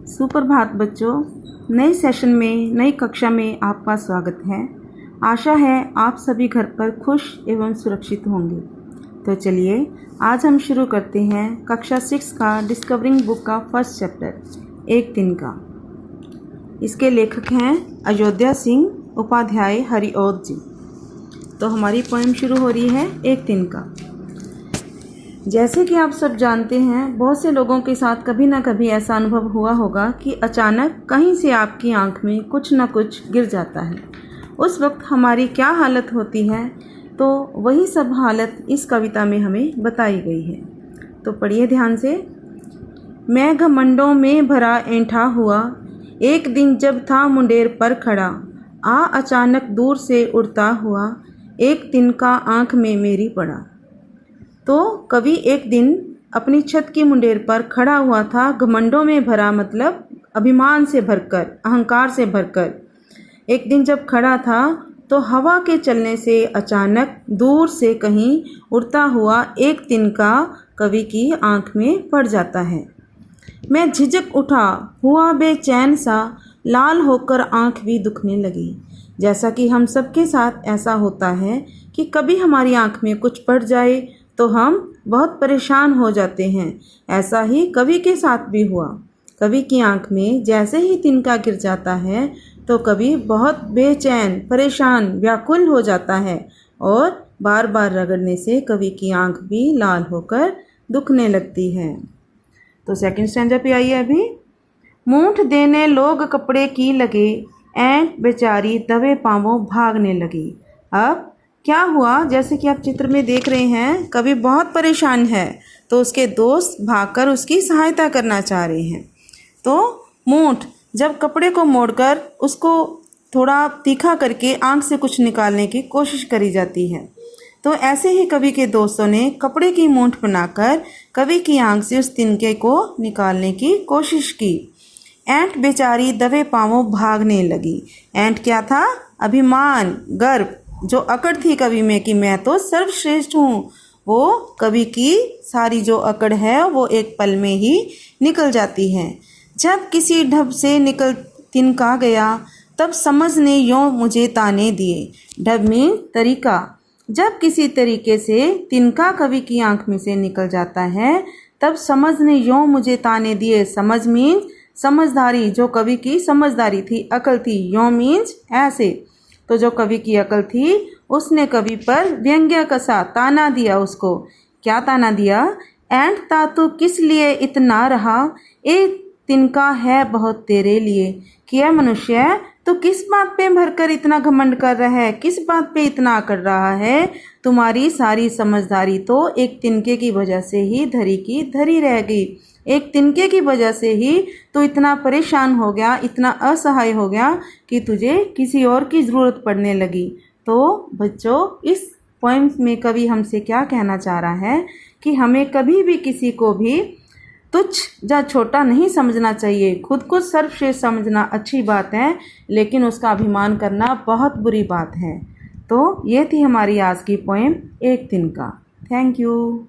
सुप्रभात बच्चों, नए सेशन में नई कक्षा में आपका स्वागत है। आशा है आप सभी घर पर खुश एवं सुरक्षित होंगे। तो चलिए आज हम शुरू करते हैं कक्षा 6 का डिस्कवरिंग बुक का फर्स्ट चैप्टर एक दिन का। इसके लेखक हैं अयोध्या सिंह उपाध्याय हरिओत जी। तो हमारी पोएम शुरू हो रही है एक दिन का। जैसे कि आप सब जानते हैं, बहुत से लोगों के साथ कभी ना कभी ऐसा अनुभव हुआ होगा कि अचानक कहीं से आपकी आंख में कुछ ना कुछ गिर जाता है। उस वक्त हमारी क्या हालत होती है, तो वही सब हालत इस कविता में हमें बताई गई है। तो पढ़िए ध्यान से। मैं घमंडों में भरा ऐंठा हुआ, एक दिन जब था मुंडेर पर खड़ा, आ अचानक दूर से उड़ता हुआ, एक तिनका आँख में मेरी पड़ा। तो कवि एक दिन अपनी छत की मुंडेर पर खड़ा हुआ था, घमंडों में भरा मतलब अभिमान से भरकर, अहंकार से भरकर। एक दिन जब खड़ा था तो हवा के चलने से अचानक दूर से कहीं उड़ता हुआ एक तिनका कवि की आंख में पड़ जाता है। मैं झिझक उठा, हुआ बेचैन सा, लाल होकर आंख भी दुखने लगी। जैसा कि हम सबके साथ ऐसा होता है कि कभी हमारी आंख में कुछ पड़ जाए तो हम बहुत परेशान हो जाते हैं। ऐसा ही कवि के साथ भी हुआ। कवि की आंख में जैसे ही तिनका गिर जाता है तो कवि बहुत बेचैन, परेशान, व्याकुल हो जाता है और बार बार रगड़ने से कवि की आंख भी लाल होकर दुखने लगती है। तो सेकंड स्टैंजा पे आइए अभी। मूठ देने लोग कपड़े की लगे, ऐंठ बेचारी दबे पांवों भागने लगी। अब क्या हुआ, जैसे कि आप चित्र में देख रहे हैं, कवि बहुत परेशान है तो उसके दोस्त भागकर उसकी सहायता करना चाह रहे हैं। तो मूठ, जब कपड़े को मोड़कर उसको थोड़ा तीखा करके आंख से कुछ निकालने की कोशिश करी जाती है, तो ऐसे ही कवि के दोस्तों ने कपड़े की मूठ बनाकर कवि की आंख से उस तिनके को निकालने की कोशिश की। ऐंठ बेचारी दबे पांवों भागने लगी। ऐंठ क्या था? अभिमान, गर्व, जो अकड़ थी कवि में कि मैं तो सर्वश्रेष्ठ हूँ, वो कवि की सारी जो अकड़ है वो एक पल में ही निकल जाती है। जब किसी ढब से निकल तिनका गया, तब समझ ने यों मुझे ताने दिए। ढब में तरीका। जब किसी तरीके से तिनका कवि की आंख में से निकल जाता है, तब समझ ने यों मुझे ताने दिए। समझ मीन्स समझदारी, जो कवि की समझदारी थी, अकल थी। यों मीन्स ऐसे। तो जो कवि की अकल थी उसने कवि पर व्यंग्य कसा, ताना दिया उसको। क्या ताना दिया? ऐंठ तातू किस लिए इतना रहा, ए तिनका है बहुत तेरे लिए। क्या मनुष्य, तो किस बात पे भरकर इतना घमंड कर रहा है, किस बात पे इतना अकड़ रहा है? तुम्हारी सारी समझदारी तो एक तिनके की वजह से ही धरी की धरी रह गई। एक तिनके की वजह से ही तो इतना परेशान हो गया, इतना असहाय हो गया कि तुझे किसी और की ज़रूरत पड़ने लगी। तो बच्चों, इस पोएम में कवि हमसे क्या कहना चाह रहा है कि हमें कभी भी किसी को भी तुच्छ या छोटा नहीं समझना चाहिए। खुद को सर्वश्रेष्ठ समझना अच्छी बात है, लेकिन उसका अभिमान करना बहुत बुरी बात है। तो ये थी हमारी आज की पोएम एक दिन का। Thank you.